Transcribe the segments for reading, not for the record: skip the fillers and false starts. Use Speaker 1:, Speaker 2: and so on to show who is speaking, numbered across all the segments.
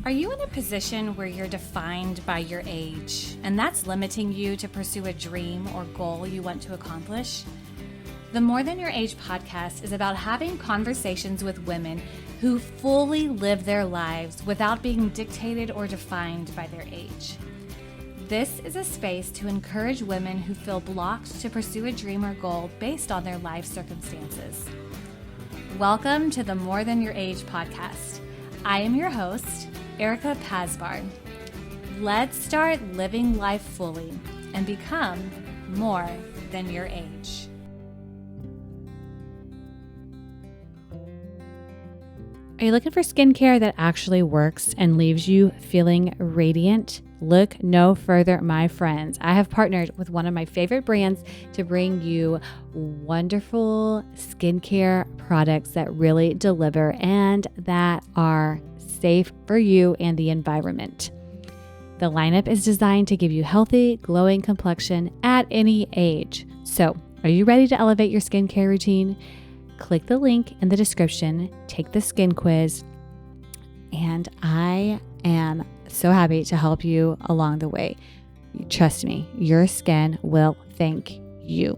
Speaker 1: Are you in a position where you're defined by your age, and that's limiting you to pursue a dream or goal you want to accomplish? The More Than Your Age podcast is about having conversations with women who fully live their lives without being dictated or defined by their age. This is a space to encourage women who feel blocked to pursue a dream or goal based on their life circumstances. Welcome to the More Than Your Age podcast. I am your host, Erica Pasbar. Let's start living life fully and become more than your age. Are you looking for skincare that actually works and leaves you feeling radiant? Look no further, my friends. I have partnered with one of my favorite brands to bring you wonderful skincare products that really deliver and that are safe for you and the environment. The lineup is designed to give you healthy, glowing complexion at any age. So, are you ready to elevate your skincare routine? Click the link in the description, take the skin quiz, and I am so happy to help you along the way. Trust me, your skin will thank you.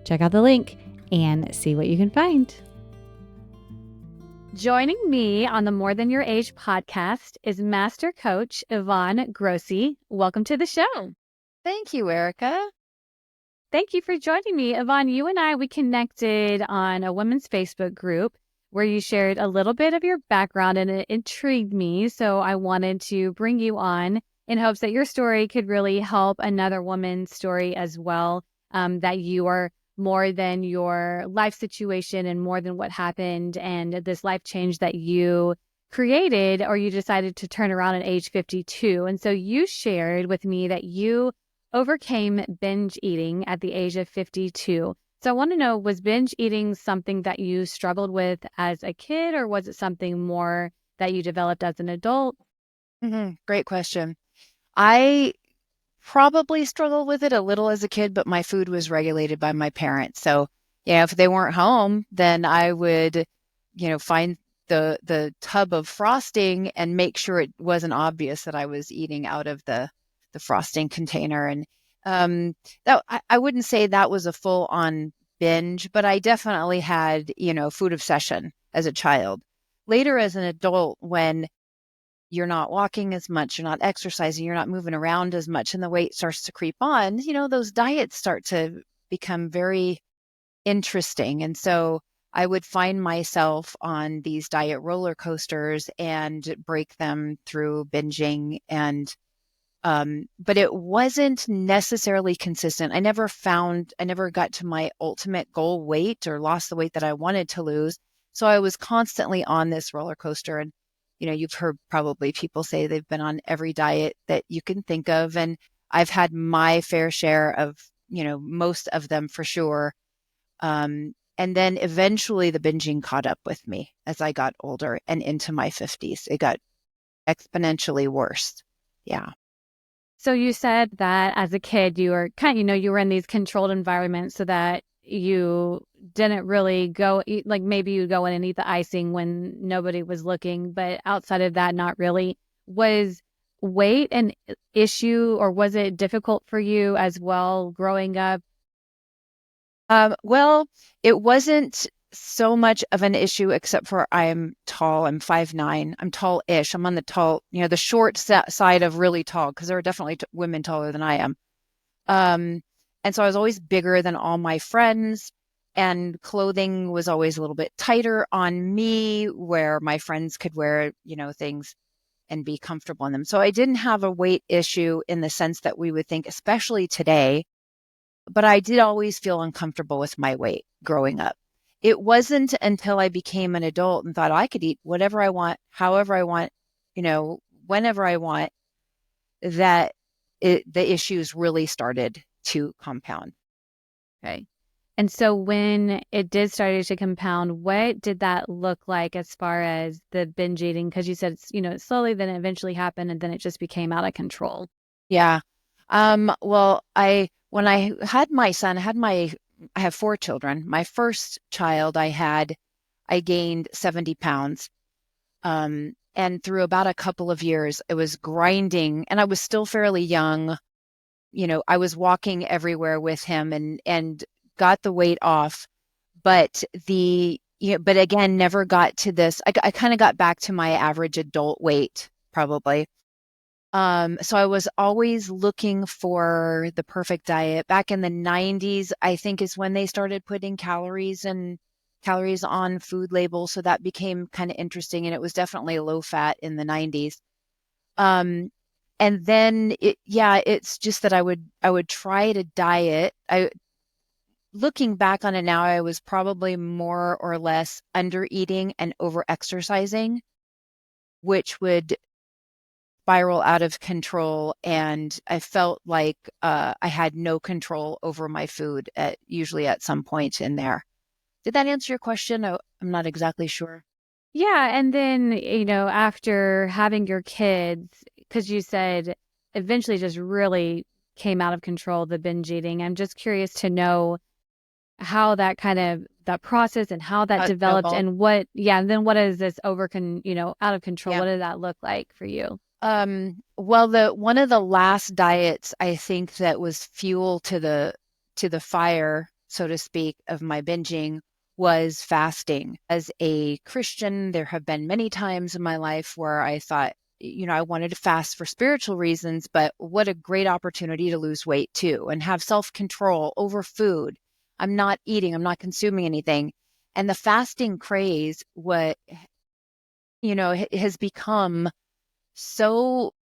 Speaker 1: Check out the link and see what you can find. Joining me on the More Than Your Age podcast is Master Coach Yvonne Grossi. Welcome to the show.
Speaker 2: Thank you, Erica.
Speaker 1: Thank you for joining me. Yvonne, you and we connected on a women's Facebook group where you shared a little bit of your background and it intrigued me. So I wanted to bring you on in hopes that your story could really help another woman's story as well, that you are more than your life situation and more than what happened and this life change that you created or you decided to turn around at age 52. And so you shared with me that you overcame binge eating at the age of 52. So I want to know, was binge eating something that you struggled with as a kid, or was it something more that you developed as an adult?
Speaker 2: Great question. I probably struggled with it a little as a kid, but my food was regulated by my parents. So, yeah, if they weren't home, then I would, find the tub of frosting and make sure it wasn't obvious that I was eating out of the frosting container. And that I wouldn't say that was a full on binge, but I definitely had, food obsession as a child. Later as an adult, when you're not walking as much, you're not exercising, you're not moving around as much, and the weight starts to creep on, those diets start to become very interesting. And so I would find myself on these diet roller coasters and break them through binging. And but it wasn't necessarily consistent. I never got to my ultimate goal weight or lost the weight that I wanted to lose. So I was constantly on this roller coaster. And, you've heard probably people say they've been on every diet that you can think of. And I've had my fair share of, most of them for sure. And then eventually the binging caught up with me as I got older and into my 50s. It got exponentially worse. Yeah.
Speaker 1: So you said that as a kid, you were you were in these controlled environments so that you didn't really go eat, like maybe you go in and eat the icing when nobody was looking, but outside of that, not really. Was weight an issue, or was it difficult for you as well growing up?
Speaker 2: Well, it wasn't so much of an issue, except for I'm tall. I'm 5'9". I'm tall-ish. I'm on the tall, the short side of really tall, because there are definitely women taller than I am. And so I was always bigger than all my friends, and clothing was always a little bit tighter on me, where my friends could wear, things and be comfortable in them. So I didn't have a weight issue in the sense that we would think, especially today, but I did always feel uncomfortable with my weight growing up. It wasn't until I became an adult and thought I could eat whatever I want, however I want, whenever I want, that the issues really started to compound.
Speaker 1: Okay. And so when it did start to compound, what did that look like as far as the binge eating? Because you said it's, slowly, then it eventually happened, and then it just became out of control.
Speaker 2: Yeah. Well, when I had my son, I have 4 children. My first child I gained 70 pounds. And through about a couple of years, it was grinding, and I was still fairly young. I was walking everywhere with him and got the weight off, but but again, never got to this. I kind of got back to my average adult weight, probably. So I was always looking for the perfect diet. Back in the 90s, I think is when they started putting calories on food labels. So that became kind of interesting. And it was definitely low fat in the 90s. Um, and then it's just that I would try to diet. Looking back on it now, I was probably more or less under eating and over exercising, which would spiral out of control, and I felt like I had no control over my food usually at some point in there. Did that answer your question? I'm not exactly sure.
Speaker 1: Yeah. And then, after having your kids, because you said eventually just really came out of control, the binge eating. I'm just curious to know how that process and how that
Speaker 2: How it
Speaker 1: developed
Speaker 2: snowballed.
Speaker 1: and and then what is this out of control?
Speaker 2: Yeah.
Speaker 1: What did that look like for you?
Speaker 2: Well, the one of the last diets I think that was fuel to the fire, so to speak, of my binging was fasting. As a Christian, there have been many times in my life where I thought, I wanted to fast for spiritual reasons, but what a great opportunity to lose weight too and have self-control over food. I'm not eating, I'm not consuming anything. And the fasting craze, has become so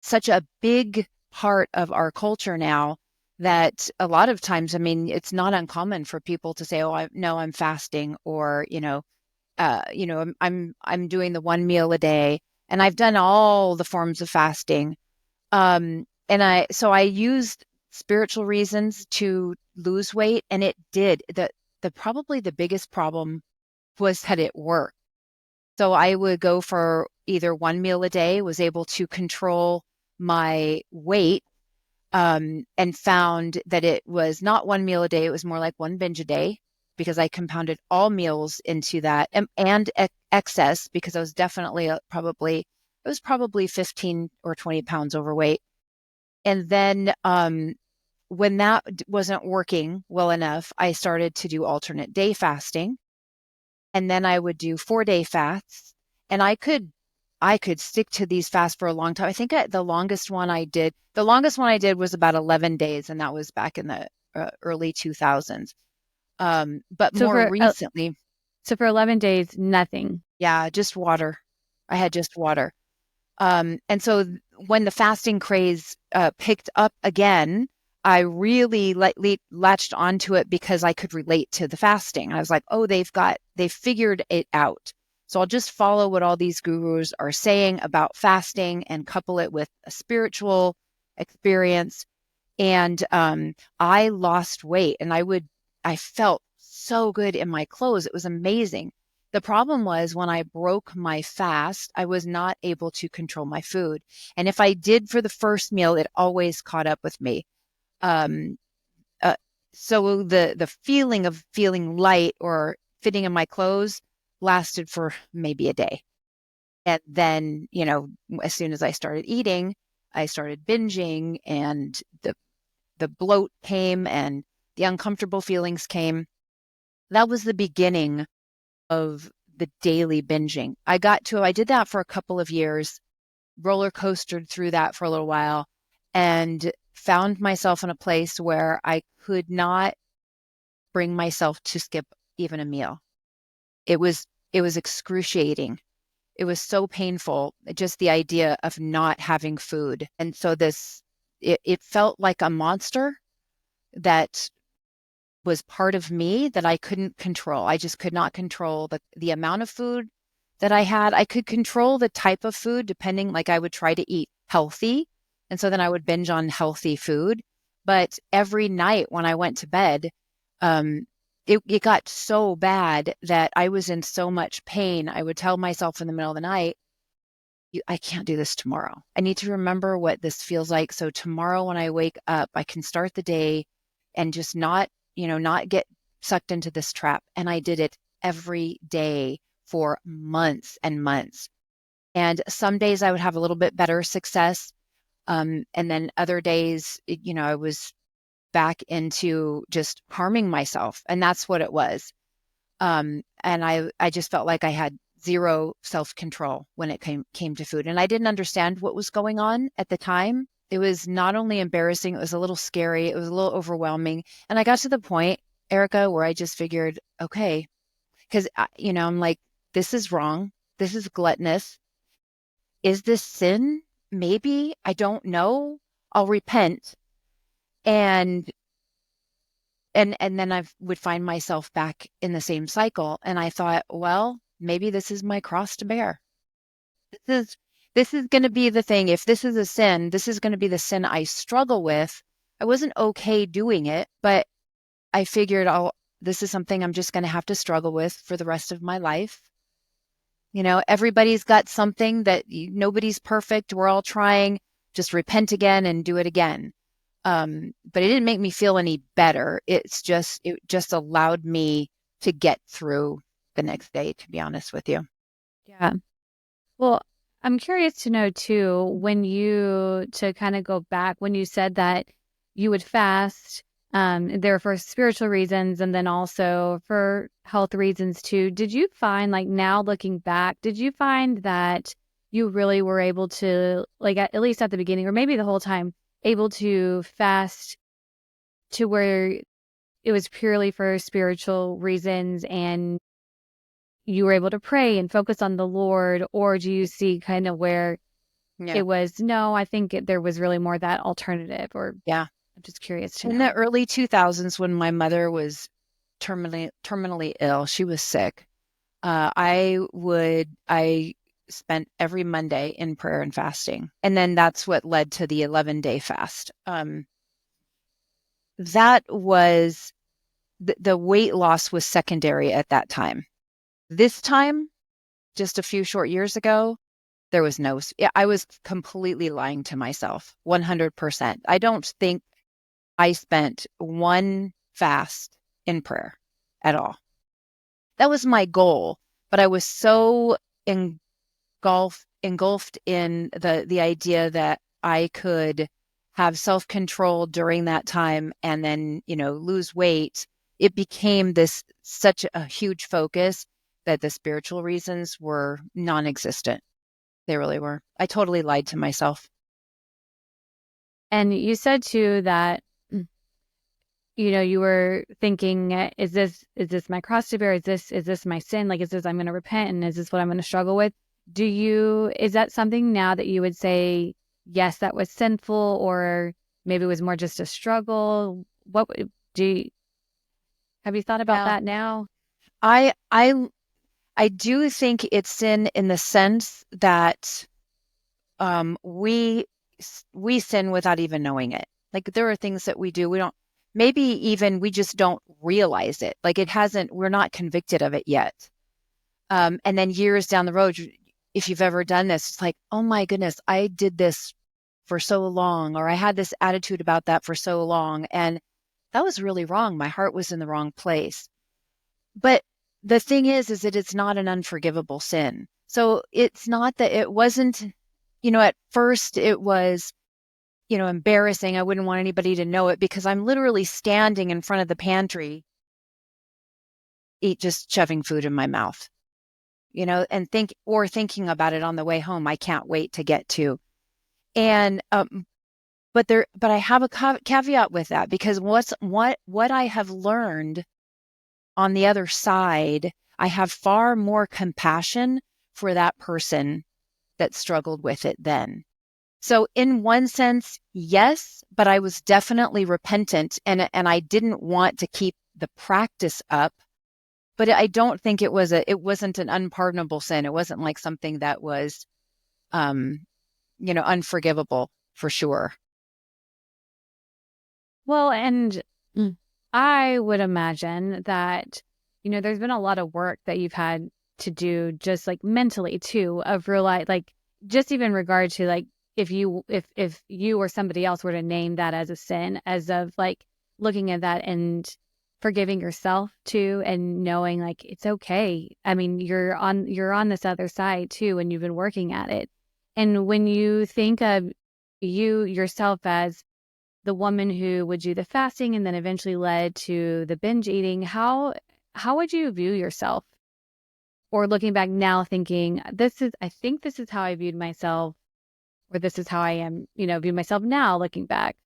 Speaker 2: such a big part of our culture now that a lot of times, I mean, it's not uncommon for people to say, "Oh, no, I'm fasting," or I'm doing the one meal a day, and I've done all the forms of fasting. And I used spiritual reasons to lose weight, and it did. The probably the biggest problem was that it worked. So I would go for either one meal a day, was able to control my weight, and found that it was not one meal a day, it was more like one binge a day because I compounded all meals into that and excess because I was definitely it was probably 15 or 20 pounds overweight. And then when that wasn't working well enough, I started to do alternate day fasting, and then I would do 4-day fasts, and I could stick to these fasts for a long time. I think the longest one I did was about 11 days, and that was back in the early 2000s. But
Speaker 1: So
Speaker 2: more
Speaker 1: for
Speaker 2: recently,
Speaker 1: 11 days, nothing.
Speaker 2: yeah, just water. I had just water. And so when the fasting craze picked up again, I really latched onto it because I could relate to the fasting. I was like, oh, they've figured it out. So I'll just follow what all these gurus are saying about fasting and couple it with a spiritual experience. And I lost weight, and I felt so good in my clothes. It was amazing. The problem was when I broke my fast, I was not able to control my food. And if I did for the first meal, it always caught up with me. Um, uh, so the feeling of feeling light or fitting in my clothes lasted for maybe a day. And then, as soon as I started eating, I started binging, and the bloat came and the uncomfortable feelings came. That was the beginning of the daily binging. I did that for a couple of years, roller coastered through that for a little while, and found myself in a place where I could not bring myself to skip even a meal. It was excruciating. It was so painful, just the idea of not having food. And so it felt like a monster that was part of me that I couldn't control. I just could not control the amount of food that I had. I could control the type of food depending, like I would try to eat healthy. And so then I would binge on healthy food. But every night when I went to bed, um, it got so bad that I was in so much pain. I would tell myself in the middle of the night, I can't do this tomorrow. I need to remember what this feels like. So tomorrow when I wake up, I can start the day and just not get sucked into this trap. And I did it every day for months and months. And some days I would have a little bit better success. And then other days, I was back into just harming myself. And that's what it was. And I just felt like I had zero self-control when it came to food. And I didn't understand what was going on at the time. It was not only embarrassing, it was a little scary, it was a little overwhelming. And I got to the point, Erica, where I just figured, okay, because I'm like, this is wrong. This is gluttonous. Is this sin? Maybe. I don't know. I'll repent. And and then I would find myself back in the same cycle. And I thought, well, maybe this is my cross to bear. This is this is going to be the thing. If this is a sin, this is going to be the sin I struggle with. I wasn't okay doing it, but I figured, oh, this is something I'm just going to have to struggle with for the rest of my life. Everybody's got something that nobody's perfect. We're all trying. Just repent again and do it again. But it didn't make me feel any better. It just allowed me to get through the next day, to be honest with you.
Speaker 1: Yeah. Well, I'm curious to know too, to kind of go back, when you said that you would fast, there for spiritual reasons and then also for health reasons too. Did you find, like, now looking back, did you find that you really were able to, like, at least at the beginning or maybe the whole time, able to fast to where it was purely for spiritual reasons and you were able to pray and focus on the Lord? Or do you see kind of where
Speaker 2: Yeah.
Speaker 1: it was, no, I think there was really more that alternative? Or
Speaker 2: Yeah.
Speaker 1: I'm just curious to
Speaker 2: In the
Speaker 1: know.
Speaker 2: early 2000s, when my mother was terminally ill, she was sick. I spent every Monday in prayer and fasting. And then that's what led to the 11-day fast. That was the weight loss was secondary at that time. This time, just a few short years ago, there was no, I was completely lying to myself, 100%. I don't think I spent one fast in prayer at all. That was my goal, but I was so engulfed in the idea that I could have self-control during that time and then, lose weight. It became such a huge focus that the spiritual reasons were non-existent. They really were. I totally lied to myself.
Speaker 1: And you said too that, you were thinking, is this my cross to bear? Is this my sin? Like, is this, I'm going to repent, and is this what I'm going to struggle with? Is that something now that you would say, yes, that was sinful, or maybe it was more just a struggle? Have you thought about
Speaker 2: Yeah.
Speaker 1: that now?
Speaker 2: I I I do think it's sin in the sense that we sin without even knowing it. Like, there are things that we do, we don't, maybe even we just don't realize it. Like, we're not convicted of it yet. And then years down the road, if you've ever done this, it's like, oh my goodness, I did this for so long, or I had this attitude about that for so long. And that was really wrong. My heart was in the wrong place. But the thing is that it's not an unforgivable sin. So it's not that it wasn't, at first it was, embarrassing. I wouldn't want anybody to know it because I'm literally standing in front of the pantry, just shoving food in my mouth, and thinking about it on the way home. I can't wait to get to. And, but I have a caveat with that, because what I have learned on the other side, I have far more compassion for that person that struggled with it then. So in one sense, yes, but I was definitely repentant, and I didn't want to keep the practice up. But I don't think it wasn't an unpardonable sin. It wasn't like something that was unforgivable, for sure.
Speaker 1: Well, and I would imagine that, there's been a lot of work that you've had to do just like mentally too, of realize, like, just even in regard to, like, if you or somebody else were to name that as a sin, as of like looking at that and forgiving yourself too, and knowing like it's okay. I mean, you're on this other side too, and you've been working at it. And when you think of you yourself as the woman who would do the fasting and then eventually led to the binge eating, how would you view yourself? Or looking back now thinking, I think this is how I viewed myself, or this is how I am, view myself now looking back.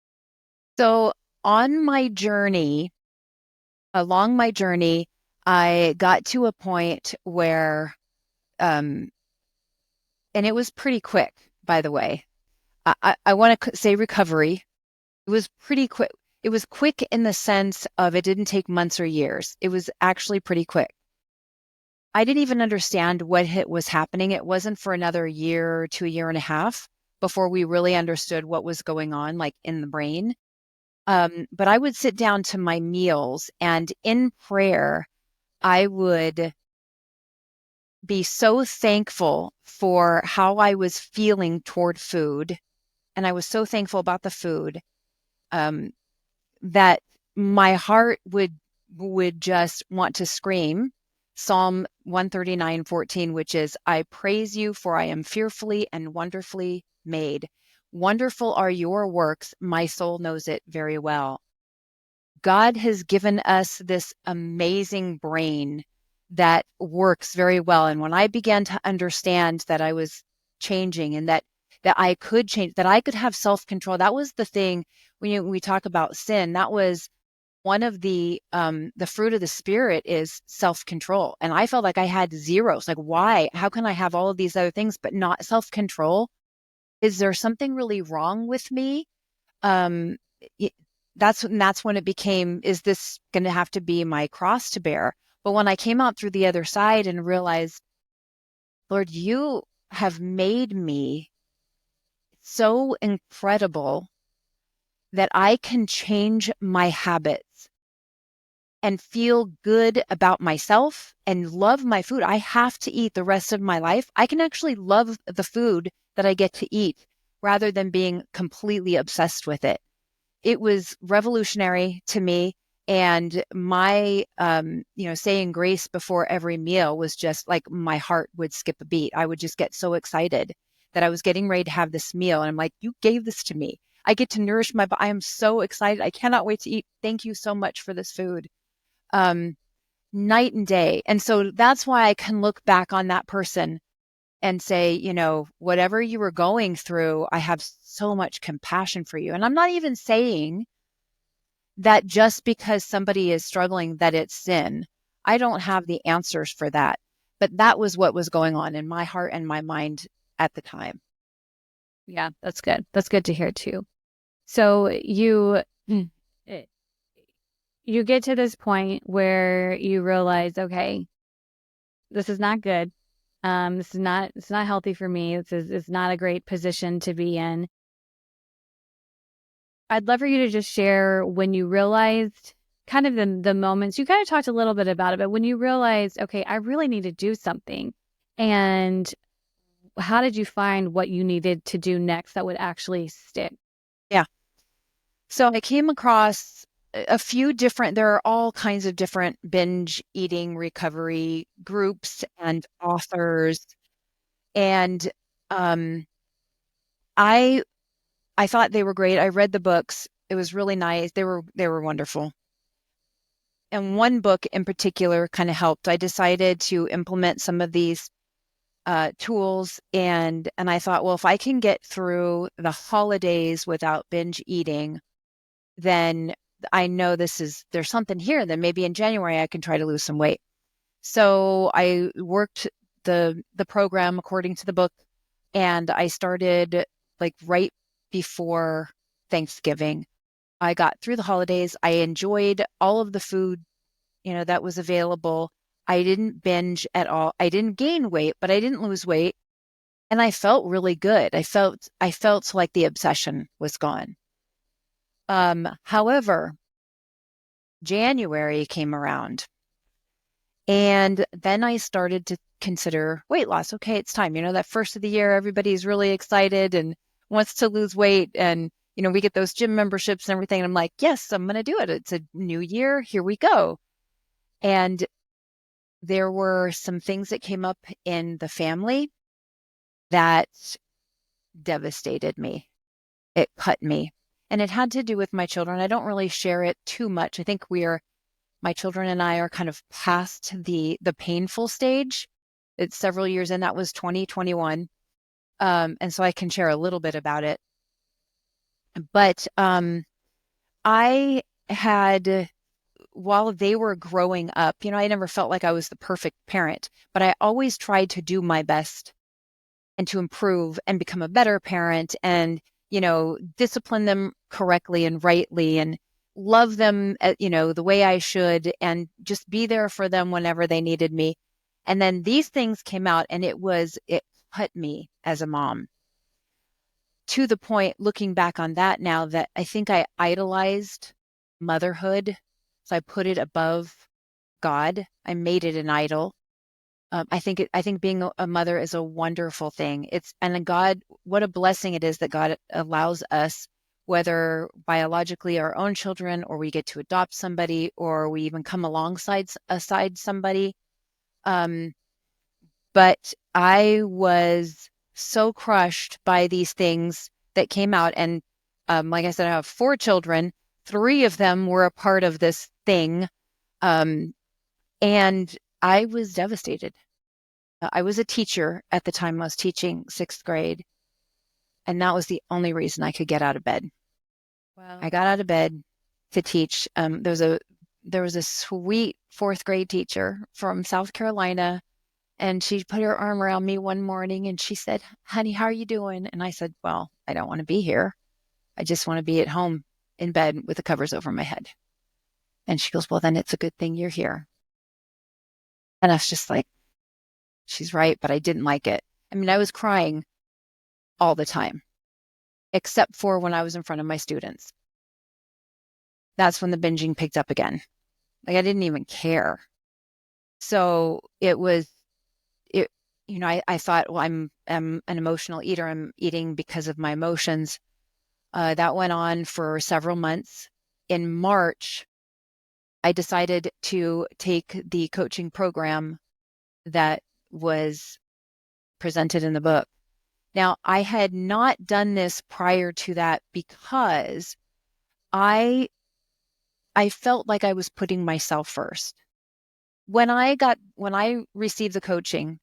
Speaker 2: So on my journey, along my journey, I got to a point where, and it was pretty quick, by the way. I want to say recovery. It was pretty quick. It was quick in the sense of it didn't take months or years. It was actually pretty quick. I didn't even understand what was happening. It wasn't for another year to a year and a half before we really understood what was going on, like in the brain. But I would sit down to my meals, and in prayer, I would be so thankful for how I was feeling toward food. And I was so thankful about the food, um, that my heart would just want to scream Psalm 139:14, which is, I praise you, for I am fearfully and wonderfully made. Wonderful are your works. My soul knows it very well. God has given us this amazing brain that works very well. And when I began to understand that I was changing, and that I could change, that I could have self-control, that was the thing. When we talk about sin, that was one of the fruit of the spirit is self-control. And I felt like I had zero. It's like, why? How can I have all of these other things, but not self-control? Is there something really wrong with me? Um, that's when it became, is this going to have to be my cross to bear? But when I came out through the other side and realized, Lord, you have made me so incredible that I can change my habits and feel good about myself and love my food. I have to eat the rest of my life. I can actually love the food that I get to eat rather than being completely obsessed with it. It was revolutionary to me. And my, saying grace before every meal was just like my heart would skip a beat. I would just get so excited that I was getting ready to have this meal. And I'm like, you gave this to me. I get to nourish my body. I am so excited. I cannot wait to eat. Thank you so much for this food. Um, Night and day. And so that's why I can look back on that person and say, whatever you were going through, I have so much compassion for you. And I'm not even saying that just because somebody is struggling that it's sin. I don't have the answers for that. But that was what was going on in my heart and my mind at the time.
Speaker 1: Yeah, that's good. That's good to hear too. So eh, you get to this point where you realize, okay, this is not good. It's not healthy for me. It's not a great position to be in. I'd love for you to just share when you realized kind of the moments. You kind of talked a little bit about it, but when you realized, okay, I really need to do something. And how did you find what you needed to do next that would actually stick?
Speaker 2: Yeah. So I came across a few different, there are all kinds of different binge eating recovery groups and authors. And um, I I thought they were great. I read the books. It was really nice. They were wonderful. And one book in particular kind of helped. I decided to implement some of these tools, and I thought, well, if I can get through the holidays without binge eating, then I know there's something here. Then maybe in January I can try to lose some weight. So I worked the program according to the book, and I started like right before Thanksgiving. I got through the holidays. I enjoyed all of the food, that was available. I didn't binge at all. I didn't gain weight, but I didn't lose weight. And I felt really good. I felt like the obsession was gone. However, January came around, and then I started to consider weight loss. Okay, it's time. That first of the year, everybody's really excited and wants to lose weight. And we get those gym memberships and everything. And I'm like, yes, I'm going to do it. It's a new year. Here we go. And there were some things that came up in the family that devastated me. It cut me. And it had to do with my children. I don't really share it too much. I think my children and I are kind of past the painful stage. It's several years in. That was 2021. And so I can share a little bit about it. But I had, while they were growing up, I never felt like I was the perfect parent, but I always tried to do my best and to improve and become a better parent and, discipline them correctly and rightly and love them, the way I should and just be there for them whenever they needed me. And then these things came out and it hurt me as a mom to the point, looking back on that now, that I think I idolized motherhood. So I put it above God. I made it an idol. I think being a mother is a wonderful thing. And God, what a blessing it is that God allows us, whether biologically our own children, or we get to adopt somebody, or we even come aside somebody. But I was so crushed by these things that came out. And like I said, I have 4 children. 3 of them were a part of this thing. And I was devastated. I was a teacher at the time. I was teaching 6th grade. And that was the only reason I could get out of bed. I
Speaker 1: Wow.
Speaker 2: got out of bed to teach. There was a sweet 4th grade teacher from South Carolina. And she put her arm around me one morning and she said, "Honey, how are you doing?" And I said, "Well, I don't want to be here. I just want to be at home in bed with the covers over my head." And she goes, "Well, then it's a good thing you're here." And I was just like, she's right, but I didn't like it. I mean, I was crying all the time, except for when I was in front of my students. That's when the binging picked up again. Like I didn't even care. So it was it, I thought, well, I'm an emotional eater. I'm eating because of my emotions. That went on for several months. In March, I decided to take the coaching program that was presented in the book. Now, I had not done this prior to that because I I felt like I was putting myself first. When I received the coaching,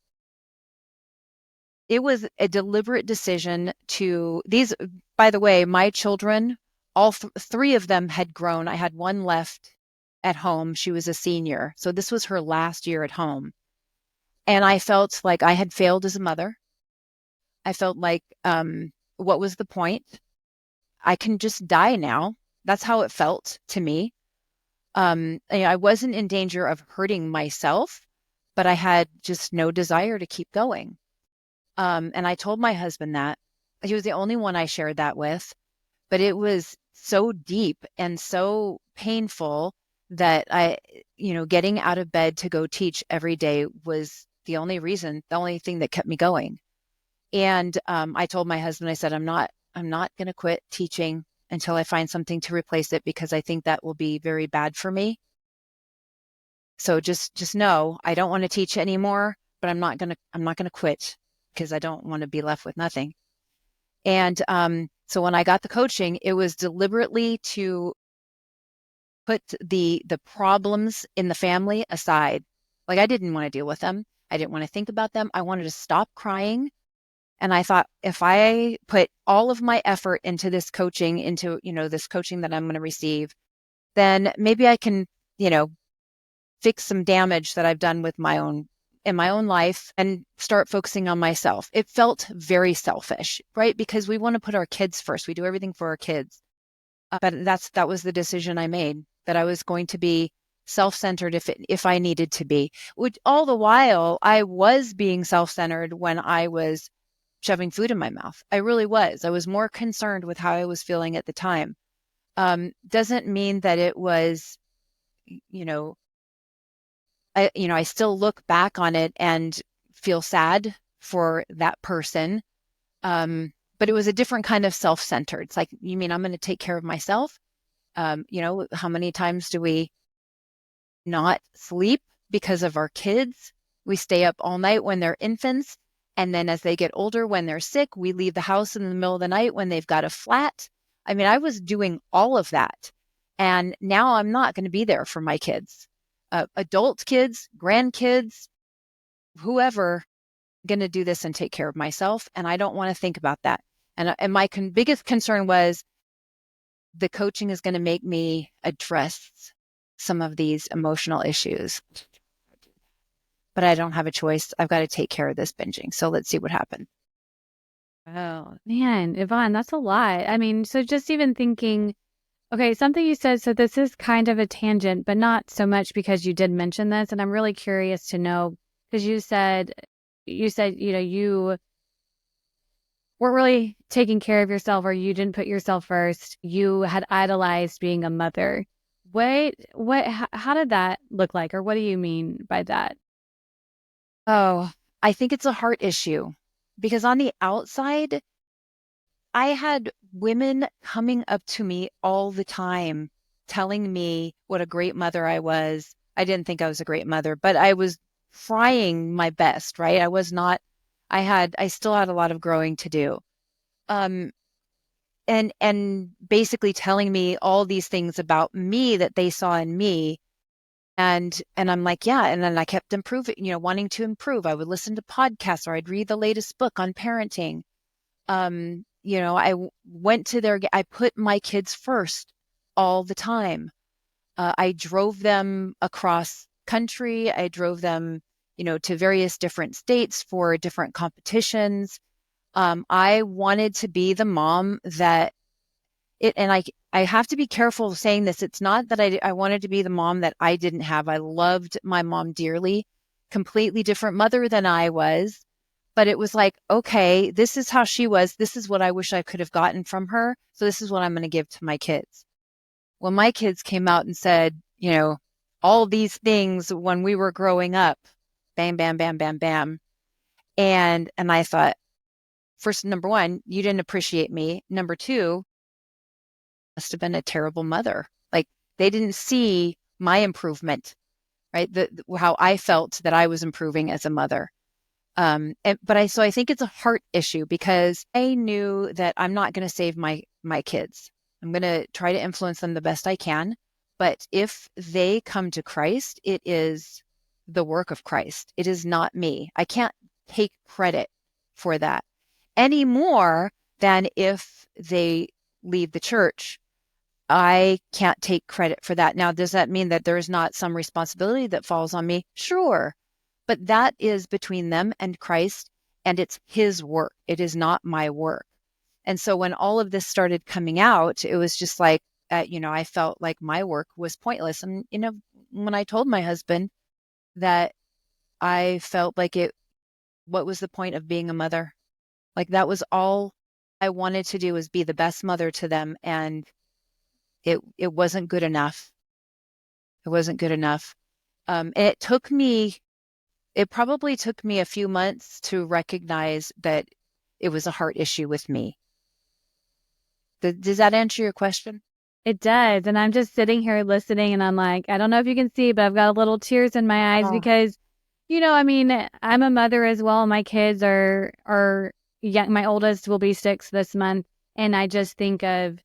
Speaker 2: it was a deliberate decision to these, by the way, my children, all 3 of them had grown. I had one left at home. She was a senior. So this was her last year at home. And I felt like I had failed as a mother. I felt like, what was the point? I can just die now. That's how it felt to me. I wasn't in danger of hurting myself, but I had just no desire to keep going. And I told my husband that. He was the only one I shared that with, but it was so deep and so painful that getting out of bed to go teach every day was the only thing that kept me going. And I told my husband, I said, I'm not going to quit teaching until I find something to replace it, because I think that will be very bad for me. So just know I don't want to teach anymore, but I'm not going to quit, because I don't want to be left with nothing. And so when I got the coaching, it was deliberately to put the problems in the family aside. Like I didn't want to deal with them. I didn't want to think about them. I wanted to stop crying. And I thought, if I put all of my effort into this coaching, this coaching that I'm going to receive, then maybe I can, fix some damage that I've done in my own life and start focusing on myself. It felt very selfish, right? Because we want to put our kids first. We do everything for our kids. But that was the decision I made, that I was going to be self-centered if I needed to be. Which all the while I was being self-centered when I was shoving food in my mouth. I really was. I was more concerned with how I was feeling at the time. Doesn't mean that it was, I still look back on it and feel sad for that person. but it was a different kind of self-centered. It's like, you mean I'm going to take care of myself? How many times do we not sleep because of our kids? We stay up all night when they're infants. And then as they get older, when they're sick, we leave the house in the middle of the night when they've got a flat. I mean, I was doing all of that. And now I'm not going to be there for my kids, adult kids, grandkids, whoever, going to do this and take care of myself. And I don't want to think about that. And my biggest concern was the coaching is going to make me address some of these emotional issues. But I don't have a choice. I've got to take care of this binging. So let's see what happens.
Speaker 1: Oh, man, Yvonne, that's a lot. I mean, so just even thinking, okay, something you said, so this is kind of a tangent, but not so much because you did mention this. And I'm really curious to know, because you weren't really taking care of yourself, or you didn't put yourself first. You had idolized being a mother. How did that look like? Or what do you mean by that?
Speaker 2: Oh, I think it's a heart issue because on the outside, I had women coming up to me all the time telling me what a great mother I was. I didn't think I was a great mother, but I was trying my best, right? I was not, I still had a lot of growing to do. Um, and basically telling me all these things about me that they saw in me. And I'm like, yeah. And then I kept improving, wanting to improve. I would listen to podcasts or I'd read the latest book on parenting. Went to I put my kids first all the time. I drove them across country. I drove them, to various different states for different competitions. I wanted to be the mom that and I have to be careful saying this. It's not that I wanted to be the mom that I didn't have. I loved my mom dearly, completely different mother than I was. But it was like, okay, this is how she was. This is what I wish I could have gotten from her. So this is what I'm going to give to my kids. Well, my kids came out and said, all these things when we were growing up, bam, bam, bam, bam, bam. And I thought, first, number one, you didn't appreciate me. Number two, must have been a terrible mother. Like they didn't see my improvement, right? How I felt that I was improving as a mother. So I think it's a heart issue because I knew that I'm not going to save my kids. I'm going to try to influence them the best I can. But if they come to Christ, it is the work of Christ. It is not me. I can't take credit for that any more than if they leave the church. I can't take credit for that. Now, does that mean that there is not some responsibility that falls on me? Sure. But that is between them and Christ, and it's his work. It is not my work. And so when all of this started coming out, it was just like, I felt like my work was pointless. And, when I told my husband that I felt like what was the point of being a mother? Like that was all I wanted to do was be the best mother to them. And it wasn't good enough. It wasn't good enough. And it probably took me a few months to recognize that it was a heart issue with me. Does that answer your question?
Speaker 1: It does. And I'm just sitting here listening and I'm like, I don't know if you can see, but I've got little tears in my eyes because, I mean, I'm a mother as well. My kids are young. My oldest will be 6 this month. And I just think of,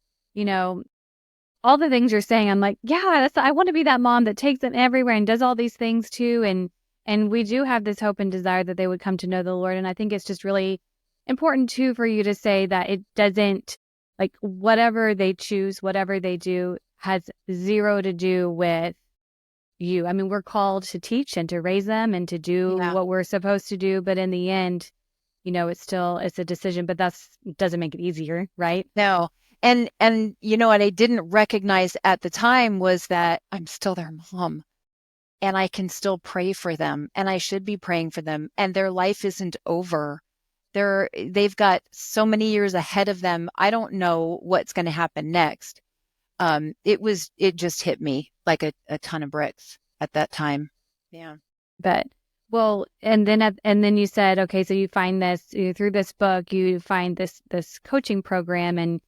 Speaker 1: all the things you're saying. I'm like, yeah, I want to be that mom that takes them everywhere and does all these things too. And we do have this hope and desire that they would come to know the Lord. And I think it's just really important too for you to say that it doesn't, like, whatever they choose, whatever they do has zero to do with you. I mean, we're called to teach and to raise them and to do what we're supposed to do. But in the end, it's a decision, but doesn't make it easier, right?
Speaker 2: No. And what I didn't recognize at the time was that I'm still their mom and I can still pray for them and I should be praying for them and their life isn't over. They've got so many years ahead of them. I don't know what's going to happen next. It just hit me like a ton of bricks at that time. Yeah.
Speaker 1: But Well, and then you said, okay, so you find this through this book, you find this coaching program, and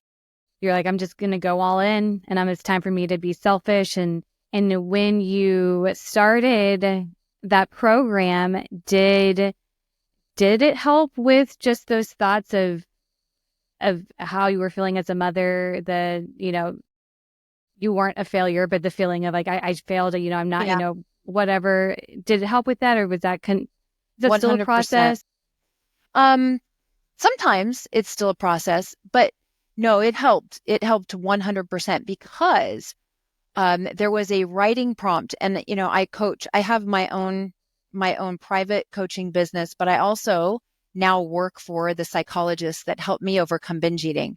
Speaker 1: you're like, I'm just gonna go all in, and it's time for me to be selfish. And when you started that program, did it help with just those thoughts of how you were feeling as a mother? You weren't a failure, but the feeling of like I failed, I'm not,
Speaker 2: Yeah,
Speaker 1: whatever. Did it help with that, or was is that still a
Speaker 2: 100%.
Speaker 1: process?
Speaker 2: Um, Sometimes it's still a process, but no, it helped. It helped 100% because there was a writing prompt, and I coach. I have my own private coaching business, but I also now work for the psychologists that help me overcome binge eating.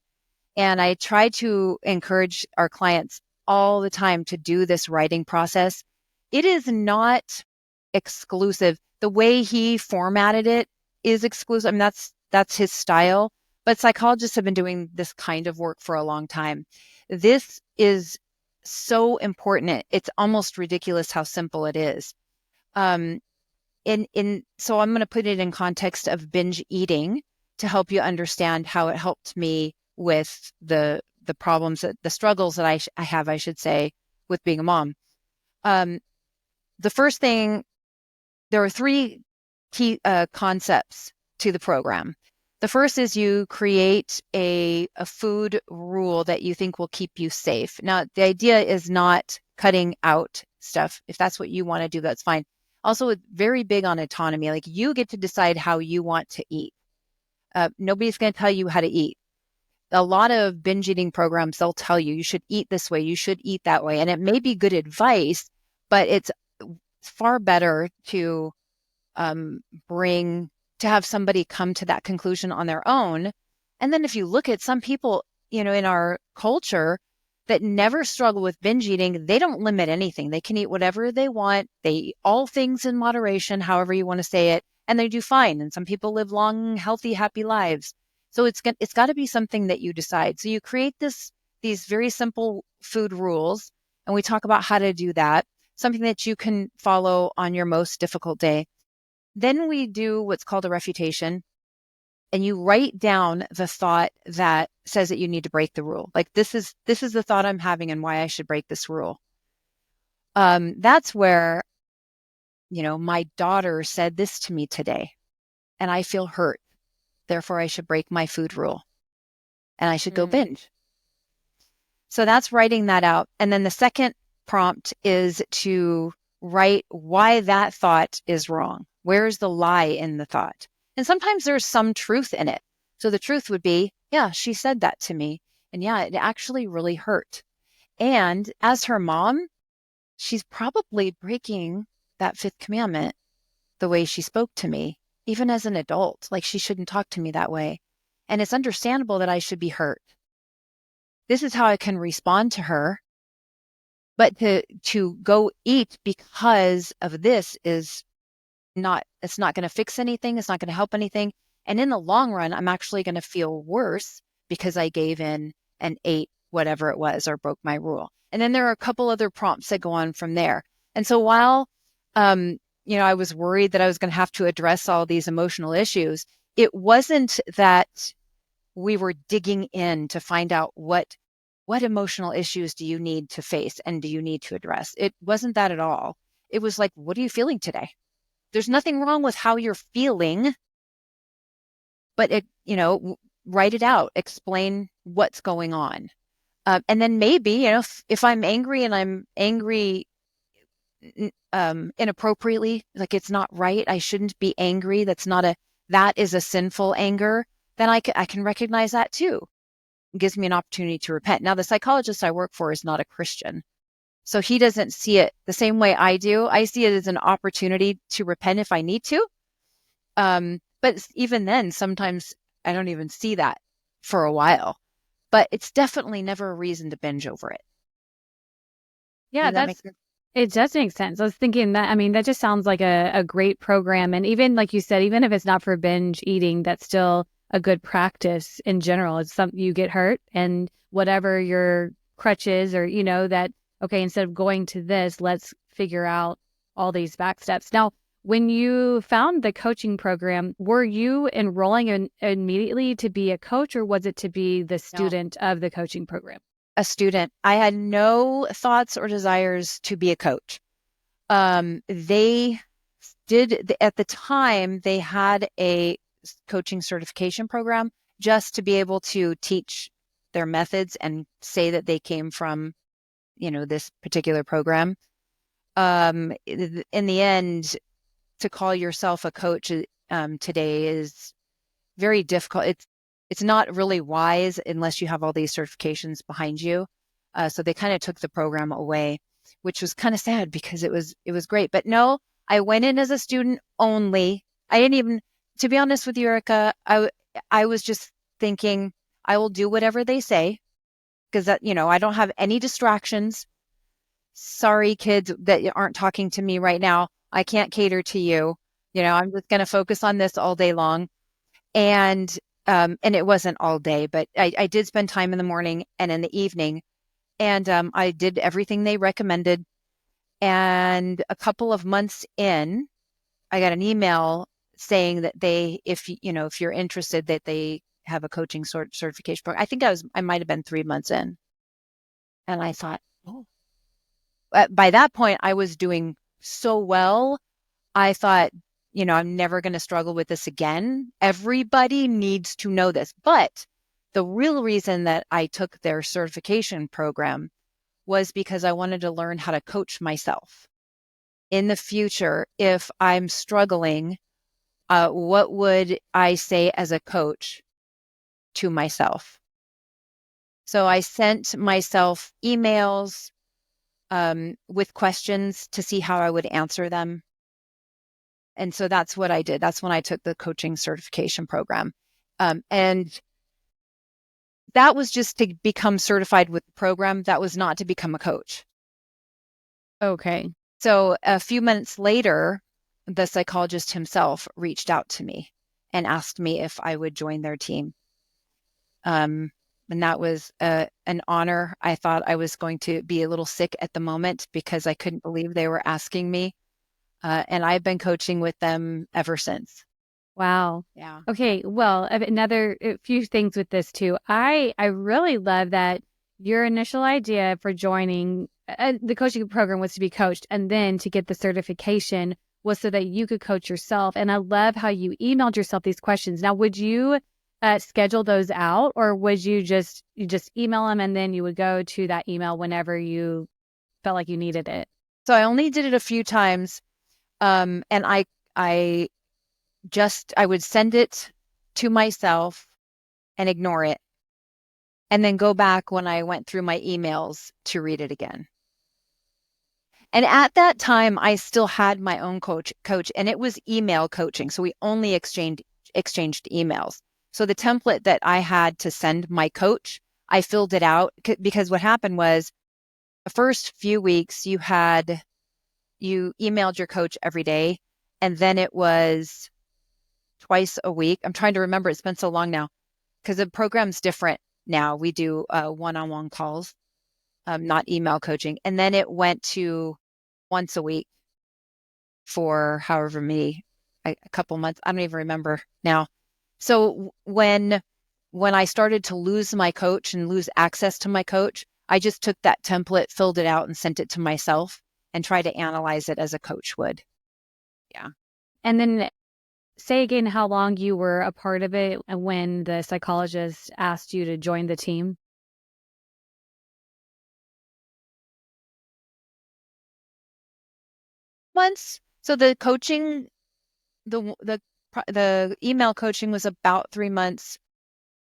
Speaker 2: And I try to encourage our clients all the time to do this writing process. It is not exclusive. The way he formatted it is exclusive. I mean, that's his style. But psychologists have been doing this kind of work for a long time. This is so important. It's almost ridiculous how simple it is. Um, so I'm going to put it in context of binge eating to help you understand how it helped me with the problems the struggles that I have, I should say, with being a mom. Um, the first thing, there are three key concepts to the program. The first is you create a food rule that you think will keep you safe. Now, the idea is not cutting out stuff. If that's what you want to do, that's fine. Also, it's very big on autonomy. Like you get to decide how you want to eat. Nobody's going to tell you how to eat. A lot of binge eating programs, they'll tell you, you should eat this way, you should eat that way. And it may be good advice, but it's far better to um, bring to have somebody come to that conclusion on their own. And then if you look at some people, in our culture that never struggle with binge eating, they don't limit anything. They can eat whatever they want. They eat all things in moderation, however you want to say it, and they do fine. And some people live long, healthy, happy lives. So it's got to be something that you decide. So you create these very simple food rules, and we talk about how to do that, something that you can follow on your most difficult day. Then we do what's called a refutation, and you write down the thought that says that you need to break the rule. Like this is the thought I'm having and why I should break this rule. That's where, my daughter said this to me today, and I feel hurt. Therefore, I should break my food rule and I should go
Speaker 1: Mm.
Speaker 2: binge. So that's writing that out. And then the second prompt is to write why that thought is wrong. Where's the lie in the thought? And sometimes there's some truth in it. So the truth would be, yeah, she said that to me. And yeah, it actually really hurt. And as her mom, she's probably breaking that fifth commandment the way she spoke to me, even as an adult. Like she shouldn't talk to me that way. And it's understandable that I should be hurt. This is how I can respond to her. But to go eat because of this is not, it's not going to fix anything. It's not going to help anything. And in the long run, I'm actually going to feel worse because I gave in and ate whatever it was or broke my rule. And then there are a couple other prompts that go on from there. And so while, I was worried that I was going to have to address all these emotional issues, it wasn't that we were digging in to find out what emotional issues do you need to face and do you need to address. It wasn't that at all. It was like, what are you feeling today? There's nothing wrong with how you're feeling, but write it out, explain what's going on. And then maybe, if I'm angry and I'm angry inappropriately, like it's not right, I shouldn't be angry. That is a sinful anger. Then I can recognize that too. It gives me an opportunity to repent. Now, the psychologist I work for is not a Christian. So he doesn't see it the same way I do. I see it as an opportunity to repent if I need to. But even then, sometimes I don't even see that for a while. But it's definitely never a reason to binge over it.
Speaker 1: Yeah,
Speaker 2: Does that make sense?
Speaker 1: it does make sense. I was thinking that, that just sounds like a great program. And even like you said, even if it's not for binge eating, that's still a good practice in general. It's something you get hurt and whatever your crutch is, or, that, okay, instead of going to this, let's figure out all these back steps. Now, When you found the coaching program, were you enrolling immediately to be a coach, or was it to be the
Speaker 2: No,
Speaker 1: student of the coaching program?
Speaker 2: a student. I had no thoughts or desires to be a coach. They did, at the time, they had a coaching certification program just to be able to teach their methods and say that they came from, this particular program. In the end, to call yourself a coach today is very difficult. It's not really wise unless you have all these certifications behind you. So they kind of took the program away, which was kind of sad because it was great. But no, I went in as a student only. I didn't even, to be honest with you, Erica, I was just thinking I will do whatever they say because I don't have any distractions. Sorry, kids that aren't talking to me right now. I can't cater to you. I'm just going to focus on this all day long. And it wasn't all day, but I did spend time in the morning and in the evening. And I did everything they recommended. And a couple of months in, I got an email saying that if you're interested, that they have a coaching certification program. I think I might have been 3 months in. And I thought, oh, by that point, I was doing so well. I thought, I'm never going to struggle with this again. Everybody needs to know this. But the real reason that I took their certification program was because I wanted to learn how to coach myself. In the future, if I'm struggling, what would I say as a coach to myself? So I sent myself emails with questions to see how I would answer them. And so that's what I did. That's when I took the coaching certification program. And that was just to become certified with the program. That was not to become a coach.
Speaker 1: Okay.
Speaker 2: So a few months later, the psychologist himself reached out to me and asked me if I would join their team. And that was an honor. I thought I was going to be a little sick at the moment because I couldn't believe they were asking me. And I've been coaching with them ever since.
Speaker 1: Wow.
Speaker 2: Yeah.
Speaker 1: Okay. Well, a few things with this too. I really love that your initial idea for joining the coaching program was to be coached, and then to get the certification was so that you could coach yourself. And I love how you emailed yourself these questions. Now, would you schedule those out, or would you just email them and then you would go to that email whenever you felt like you needed it?
Speaker 2: So I only did it a few times. And I would send it to myself and ignore it, and then go back when I went through my emails to read it again. And at that time, I still had my own coach, and it was email coaching. So we only exchanged emails. So the template that I had to send my coach, I filled it out because what happened was the first few weeks you emailed your coach every day, and then it was twice a week. I'm trying to remember. It's been so long now because the program's different now. We do one-on-one calls, not email coaching. And then it went to once a week for however many, a couple months. I don't even remember now. So when I started to lose my coach and lose access to my coach, I just took that template, filled it out, and sent it to myself and tried to analyze it as a coach would. Yeah.
Speaker 1: And then say again how long you were a part of it and when the psychologist asked you to join the team.
Speaker 2: Months. So the email coaching was about 3 months.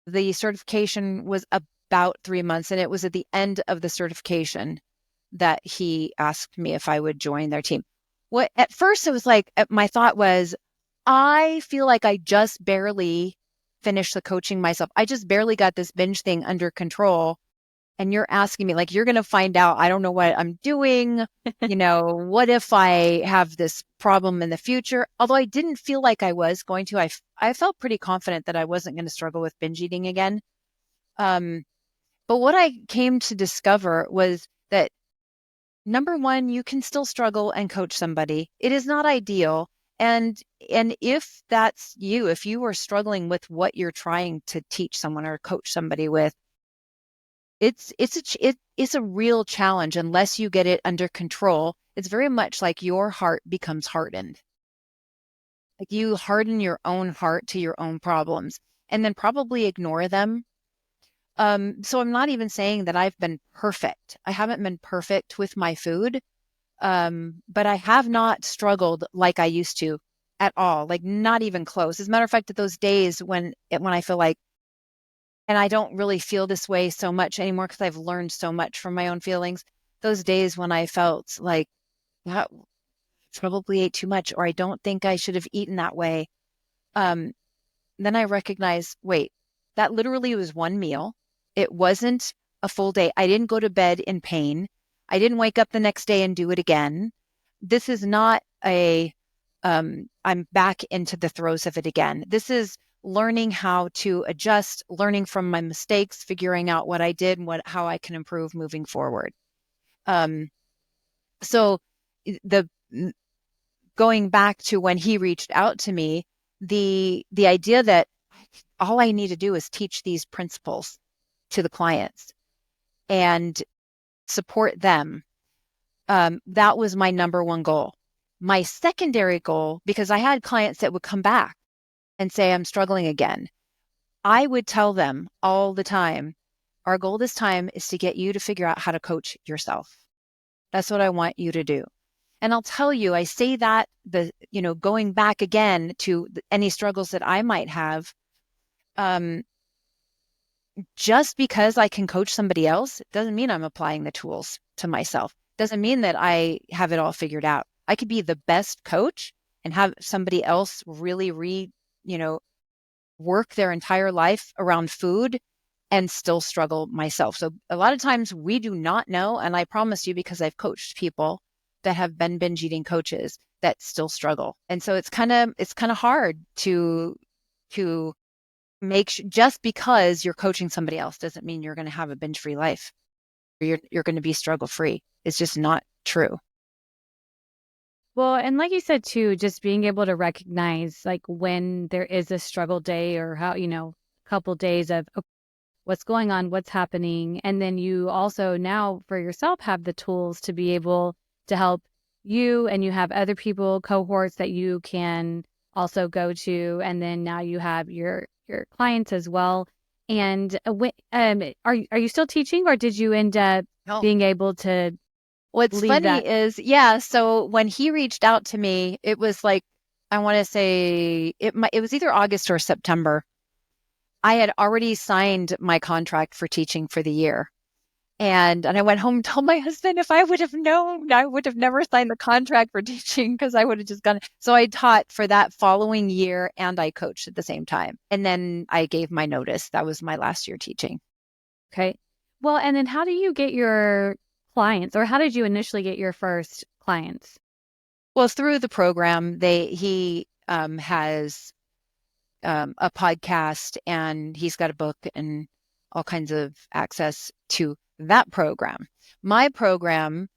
Speaker 2: The certification was about 3 months, and it was at the end of the certification that he asked me if I would join their team. What at first it was like, my thought was, I feel like I just barely finished the coaching myself. I just barely got this binge thing under control. And you're asking me, like, you're going to find out I don't know what I'm doing. What if I have this problem in the future? Although I didn't feel like I was going to, I felt pretty confident that I wasn't going to struggle with binge eating again. But what I came to discover was that number one, you can still struggle and coach somebody. It is not ideal. And if that's you, if you are struggling with what you're trying to teach someone or coach somebody with, it's a real challenge unless you get it under control. It's very much like your heart becomes hardened. Like you harden your own heart to your own problems and then probably ignore them. So I'm not even saying that I've been perfect. I haven't been perfect with my food. But I have not struggled like I used to at all, like not even close. As a matter of fact, at those days when I feel like, and I don't really feel this way so much anymore because I've learned so much from my own feelings. Those days when I felt like that probably ate too much, or I don't think I should have eaten that way. Um, then I recognize, wait, that literally was one meal. It wasn't a full day. I didn't go to bed in pain. I didn't wake up the next day and do it again. This is not I'm back into the throes of it again. This is learning how to adjust, learning from my mistakes, figuring out what I did and how I can improve moving forward. Um, so the going back to when he reached out to me, the idea that all I need to do is teach these principles to the clients and support them. That was my number one goal. My secondary goal, because I had clients that would come back and say, I'm struggling again. I would tell them all the time, our goal this time is to get you to figure out how to coach yourself. That's what I want you to do. And I'll tell you, I say that going back again to any struggles that I might have, um, just because I can coach somebody else doesn't mean I'm applying the tools to myself. Doesn't mean that I have it all figured out. I could be the best coach and have somebody else really work their entire life around food and still struggle myself. So a lot of times we do not know. And I promise you, because I've coached people that have been binge eating coaches that still struggle. And so it's kind of hard to just because you're coaching somebody else doesn't mean you're going to have a binge free life. You're going to be struggle free. It's just not true.
Speaker 1: Well, and like you said too, just being able to recognize like when there is a struggle day or how, a couple days of what's going on, what's happening. And then you also now for yourself have the tools to be able to help you, and you have other people, cohorts that you can also go to. And then now you have your clients as well. And are you still teaching, or did you end up
Speaker 2: No.
Speaker 1: being able to
Speaker 2: What's
Speaker 1: leave
Speaker 2: funny
Speaker 1: that?
Speaker 2: is, yeah, so when he reached out to me, it was like, I want to say it was either August or September. I had already signed my contract for teaching for the year. And I went home and told my husband, if I would have known, I would have never signed the contract for teaching because I would have just gone. So I taught for that following year and I coached at the same time. And then I gave my notice. That was my last year teaching.
Speaker 1: Okay. Well, and then how do you get your clients, or how did you initially get your first clients?
Speaker 2: Well, through the program, he has a podcast and he's got a book and all kinds of access to that program. My program,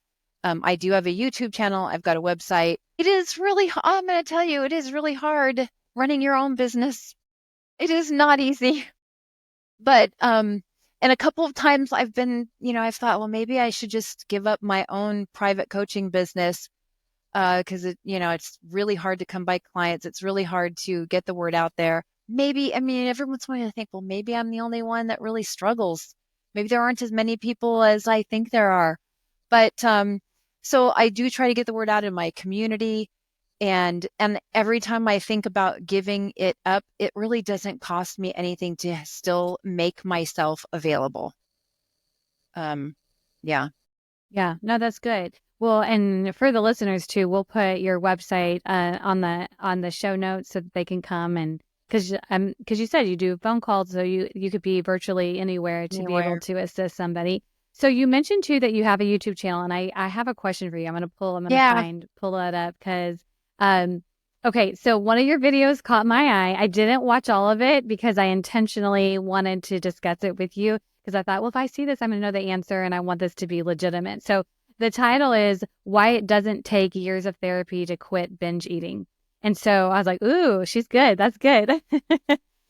Speaker 2: I do have a YouTube channel. I've got a website. It is really, I'm going to tell you, it is really hard running your own business. It is not easy. But, and a couple of times I've been, I've thought, well, maybe I should just give up my own private coaching business because it's really hard to come by clients. It's really hard to get the word out there. Maybe, I mean, every once in a while I think, well, maybe I'm the only one that really struggles. Maybe there aren't as many people as I think there are. But so I do try to get the word out in my community. And every time I think about giving it up, it really doesn't cost me anything to still make myself available. Yeah.
Speaker 1: Yeah, no, that's good. Well, and for the listeners too, we'll put your website on the show notes so that they can come, and because you said you do phone calls, so you could be virtually anywhere to be able
Speaker 2: Anywhere.
Speaker 1: to assist somebody. So you mentioned too that you have a YouTube channel, and I have a question for you. I'm gonna
Speaker 2: Yeah.
Speaker 1: pull it up because okay, so one of your videos caught my eye. I didn't watch all of it because I intentionally wanted to discuss it with you because I thought, well, if I see this, I'm gonna know the answer, and I want this to be legitimate. So the title is Why It Doesn't Take Years of Therapy to Quit Binge Eating. And so I was like, ooh, she's good. That's good.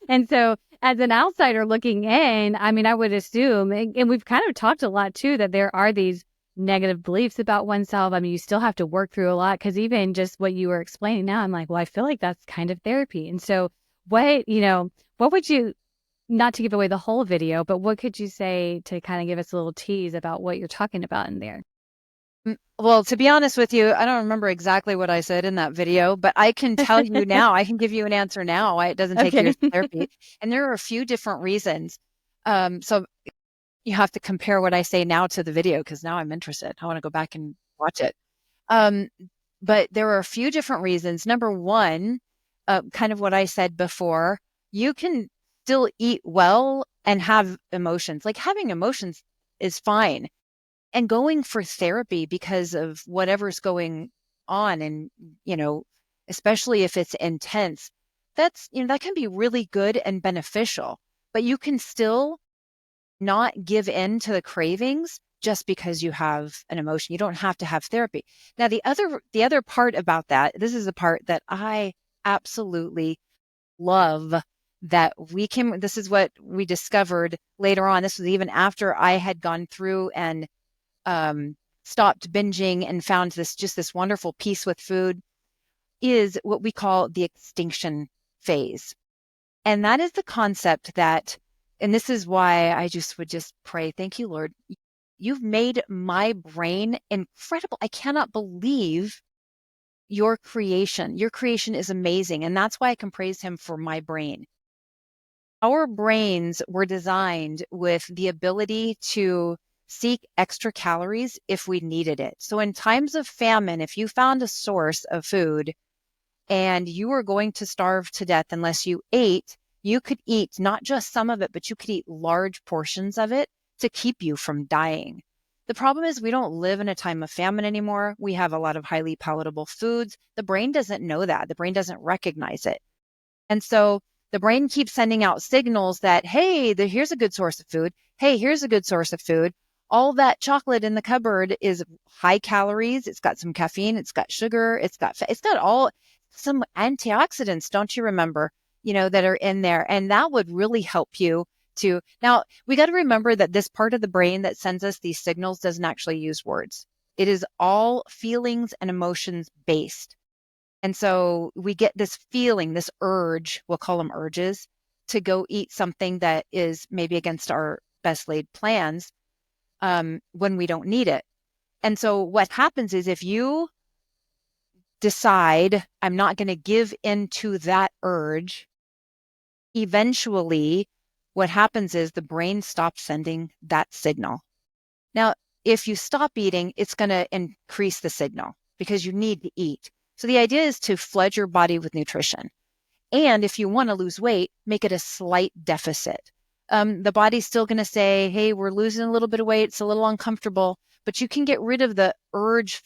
Speaker 1: And so as an outsider looking in, I mean, I would assume, and we've kind of talked a lot too, that there are these negative beliefs about oneself. I mean, you still have to work through a lot because even just what you were explaining now, I'm like, well, I feel like that's kind of therapy. And so what would you, not to give away the whole video, but what could you say to kind of give us a little tease about what you're talking about in there?
Speaker 2: Well, to be honest with you, I don't remember exactly what I said in that video, but I can tell you now, I can give you an answer now why it doesn't take
Speaker 1: Okay.
Speaker 2: years of therapy. And there are a few different reasons. So you have to compare what I say now to the video because now I'm interested. I want to go back and watch it. Um, but there are a few different reasons. Number one, kind of what I said before, you can still eat well and have emotions. Like having emotions is fine. And going for therapy because of whatever's going on and, especially if it's intense, that can be really good and beneficial. But you can still not give in to the cravings just because you have an emotion. You don't have to have therapy. Now, the other part about that, this is a part that I absolutely love that this is what we discovered later on. This was even after I had gone through and stopped binging and found this wonderful peace with food, is what we call the extinction phase. And that is the concept that, and this is why I would just pray, thank you, Lord. You've made my brain incredible. I cannot believe your creation. Your creation is amazing. And that's why I can praise him for my brain. Our brains were designed with the ability to seek extra calories if we needed it. So in times of famine, if you found a source of food and you were going to starve to death unless you ate, you could eat not just some of it, but you could eat large portions of it to keep you from dying. The problem is we don't live in a time of famine anymore. We have a lot of highly palatable foods. The brain doesn't know that. The brain doesn't recognize it. And so the brain keeps sending out signals that, hey, here's a good source of food. Hey, here's a good source of food. All that chocolate in the cupboard is high calories. It's got some caffeine. It's got sugar. It's got all some antioxidants. Don't you remember, that are in there. And that would really help you to. Now, we got to remember that this part of the brain that sends us these signals doesn't actually use words. It is all feelings and emotions based. And so we get this feeling, this urge, we'll call them urges, to go eat something that is maybe against our best laid plans when we don't need it. And so what happens is if you decide, I'm not going to give into that urge, eventually what happens is the brain stops sending that signal. Now, if you stop eating, it's going to increase the signal because you need to eat. So the idea is to flood your body with nutrition. And if you want to lose weight, make it a slight deficit. The body's still going to say, hey, we're losing a little bit of weight. It's a little uncomfortable, but you can get rid of the urge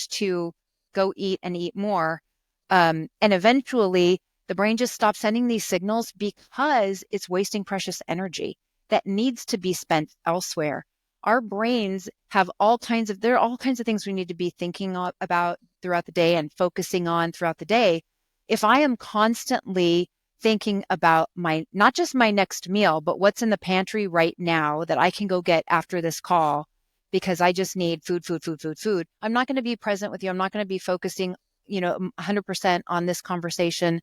Speaker 2: to go eat and eat more. And eventually the brain just stops sending these signals because it's wasting precious energy that needs to be spent elsewhere. Our brains have there are all kinds of things we need to be thinking about throughout the day and focusing on throughout the day. If I am constantly thinking about not just my next meal, but what's in the pantry right now that I can go get after this call because I just need food, I'm not going to be present with you. I'm not going to be focusing, 100% on this conversation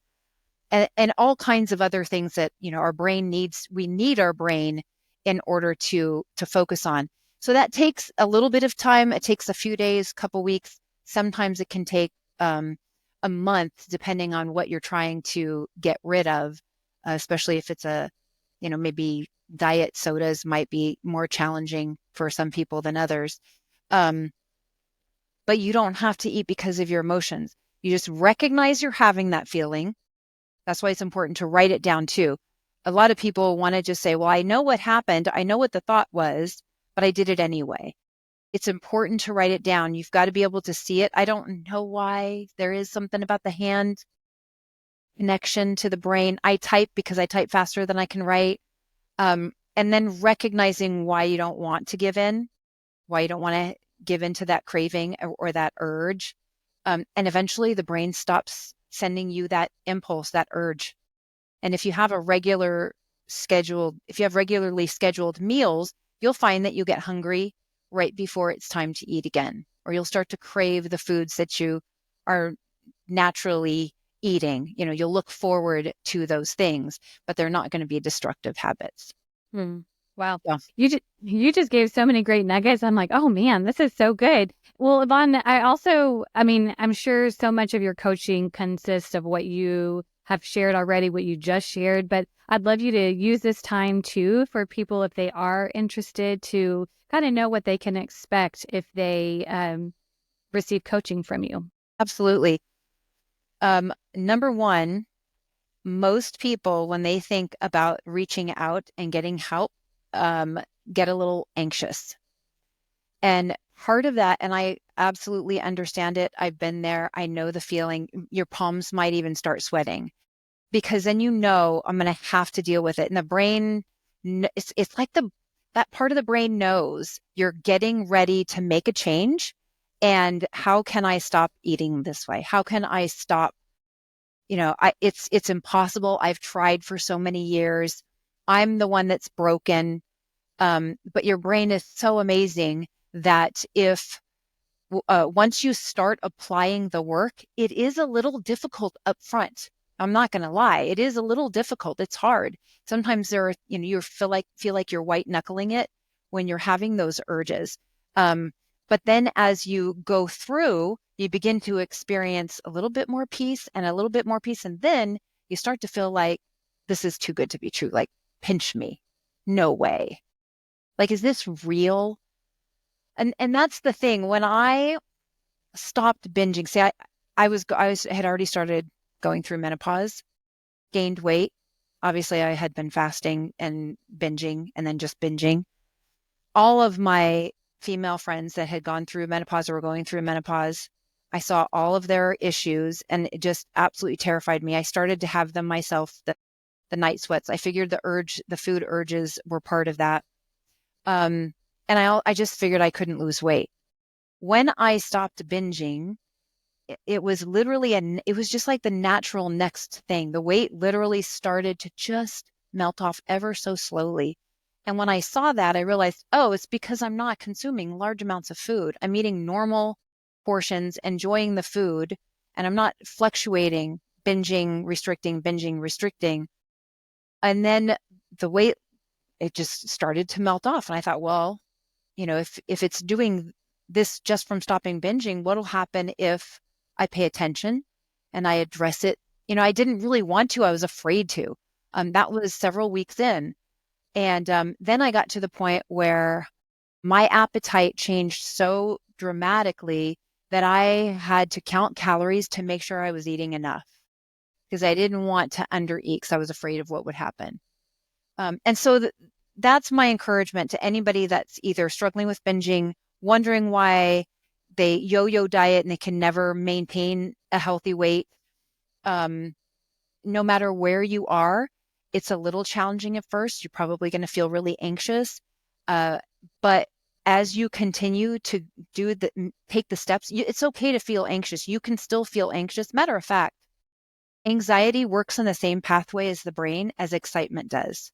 Speaker 2: and all kinds of other things that, our brain needs. We need our brain in order to focus on. So that takes a little bit of time. It takes a few days, couple weeks. Sometimes it can take a month, depending on what you're trying to get rid of, especially if it's maybe diet sodas might be more challenging for some people than others. But you don't have to eat because of your emotions. You just recognize you're having that feeling. That's why it's important to write it down too. A lot of people want to just say, well, I know what happened. I know what the thought was, but I did it anyway. It's important to write it down. You've got to be able to see it. I don't know why there is something about the hand connection to the brain. I type because I type faster than I can write. And then recognizing why you don't want to give in, why you don't want to give into that craving or that urge. And eventually the brain stops sending you that impulse, that urge. And if you have regularly scheduled meals, you'll find that you get hungry right before it's time to eat again, or you'll start to crave the foods that you are naturally eating. You'll look forward to those things, but they're not going to be destructive habits.
Speaker 1: Wow.
Speaker 2: Yeah.
Speaker 1: You just gave so many great nuggets. I'm like, oh man, this is so good. Well, Yvonne, I'm sure so much of your coaching consists of what you have shared already, what you just shared, but I'd love you to use this time too for people if they are interested to kind of know what they can expect if they receive coaching from you.
Speaker 2: Absolutely. Number one, most people, when they think about reaching out and getting help, get a little anxious. And part of that, and I absolutely understand it. I've been there. I know the feeling. Your palms might even start sweating because then I'm going to have to deal with it. And the brain, it's like that part of the brain knows you're getting ready to make a change. And how can I stop eating this way? How can I stop? It's impossible. I've tried for so many years. I'm the one that's broken. But your brain is so amazing that if once you start applying the work, it is a little difficult up front. I'm not going to lie. It is a little difficult. It's hard. Sometimes you feel like you're white knuckling it when you're having those urges. But then as you go through, you begin to experience a little bit more peace and a little bit more peace. And then you start to feel like this is too good to be true. Like, pinch me. No way. Like, is this real? And that's the thing. When I stopped binging, see, had already started going through menopause, gained weight. Obviously, I had been fasting and binging and then just binging. All of my female friends that had gone through menopause or were going through menopause, I saw all of their issues and it just absolutely terrified me. I started to have them myself, the night sweats. I figured the food urges were part of that. And I just figured I couldn't lose weight. When I stopped binging, it was it was just like the natural next thing. The weight literally started to just melt off ever so slowly. And when I saw that, I realized, oh, it's because I'm not consuming large amounts of food. I'm eating normal portions, enjoying the food, and I'm not fluctuating, binging, restricting. And then the weight, it just started to melt off. And I thought, well, if it's doing this just from stopping binging, what'll happen if I pay attention and I address it? I didn't really want to. I was afraid to. That was several weeks in. And then I got to the point where my appetite changed so dramatically that I had to count calories to make sure I was eating enough because I didn't want to undereat because I was afraid of what would happen. And so that's my encouragement to anybody that's either struggling with binging, wondering why they yo-yo diet and they can never maintain a healthy weight. No matter where you are, it's a little challenging at first. You're probably going to feel really anxious. But as you continue to take the steps, it's okay to feel anxious. You can still feel anxious. Matter of fact, anxiety works in the same pathway as the brain as excitement does.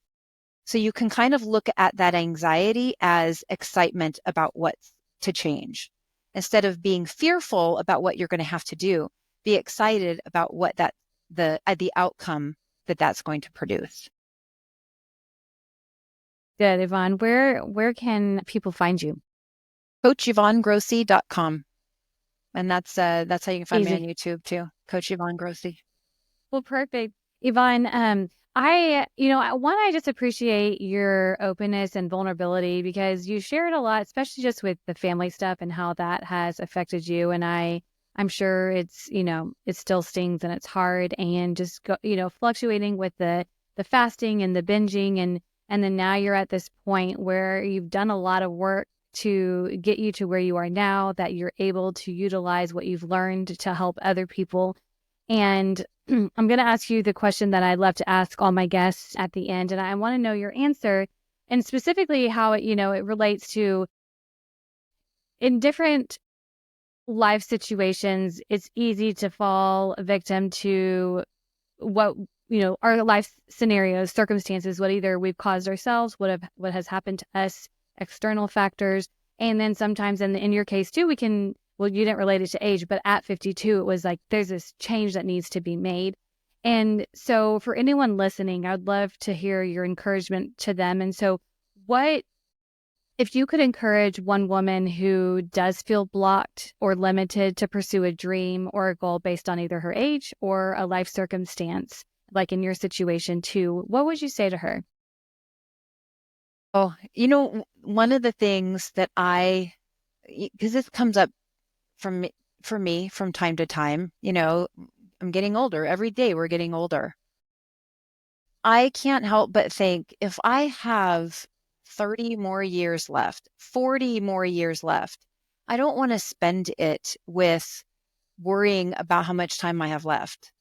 Speaker 2: So you can kind of look at that anxiety as excitement about what's to change. Instead of being fearful about what you're going to have to do, be excited about what the outcome that's going to produce.
Speaker 1: Good, Yvonne. Where can people find you?
Speaker 2: CoachYvonneGrossi.com. And that's how you can find me on
Speaker 1: Easy.
Speaker 2: YouTube too. Coach Yvonne Grossi.
Speaker 1: Well, perfect. Yvonne, I just appreciate your openness and vulnerability because you shared a lot, especially just with the family stuff and how that has affected you. And I'm sure it still stings and it's hard and just fluctuating with the fasting and the binging and then now you're at this point where you've done a lot of work to get you to where you are now, that you're able to utilize what you've learned to help other people. And I'm going to ask you the question that I love to ask all my guests at the end, and I want to know your answer, and specifically how it relates to in different
Speaker 3: life situations, it's easy to fall victim to what, our life scenarios, circumstances, what either we've caused ourselves, what has happened to us, external factors. And then sometimes in your case too, you didn't relate it to age, but at 52, it was like, there's this change that needs to be made. And so for anyone listening, I'd love to hear your encouragement to them. And so if you could encourage one woman who does feel blocked or limited to pursue a dream or a goal based on either her age or a life circumstance, like in your situation too, what would you say to her?
Speaker 2: Oh, one of the things that because this comes up for me from time to time, I'm getting older. Every day we're getting older. I can't help but think if I have 30 more years left, 40 more years left, I don't want to spend it with worrying about how much time I have left.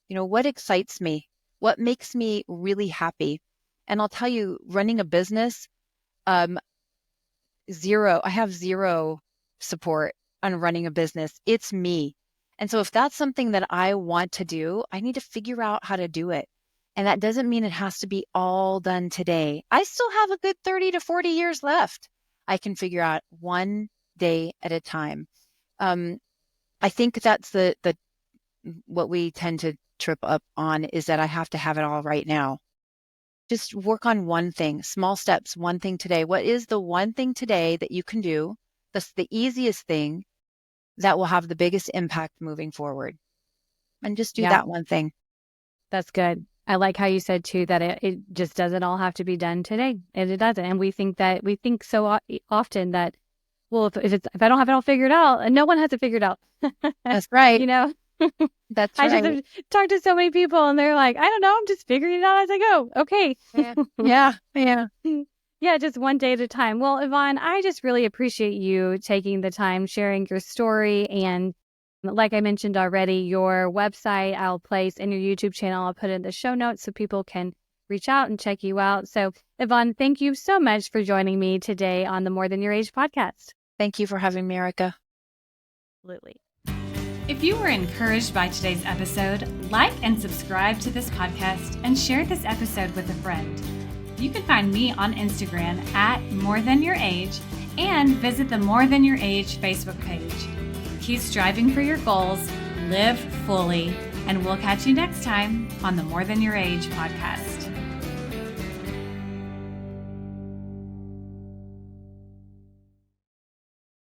Speaker 2: What excites me? What makes me really happy? And I'll tell you, running a business, I have zero support on running a business. It's me. And so if that's something that I want to do, I need to figure out how to do it. And that doesn't mean it has to be all done today. I still have a good 30 to 40 years left. I can figure out one day at a time. I think that's what we tend to trip up on is that I have to have it all right now. Just work on one thing, small steps, one thing today. What is the one thing today that you can do? That's the easiest thing that will have the biggest impact moving forward. And just do that one thing.
Speaker 3: That's good. I like how you said too, that it just doesn't all have to be done today. And it doesn't. And we think so often that, well, if I don't have it all figured out, and no one has it figured out.
Speaker 2: That's right. That's right.
Speaker 3: I just have talked to so many people and they're like, I don't know, I'm just figuring it out as I go. Okay.
Speaker 2: Yeah.
Speaker 3: Yeah, just one day at a time. Well, Yvonne, I just really appreciate you taking the time, sharing your story. And like I mentioned already, your website I'll place and your YouTube channel I'll put in the show notes so people can reach out and check you out. So Yvonne, thank you so much for joining me today on the More Than Your Age podcast.
Speaker 2: Thank you for having me, Erica.
Speaker 3: Absolutely.
Speaker 1: If you were encouraged by today's episode, like and subscribe to this podcast and share this episode with a friend. You can find me on Instagram at More Than Your Age and visit the More Than Your Age Facebook page. Keep striving for your goals, live fully, and we'll catch you next time on the More Than Your Age podcast.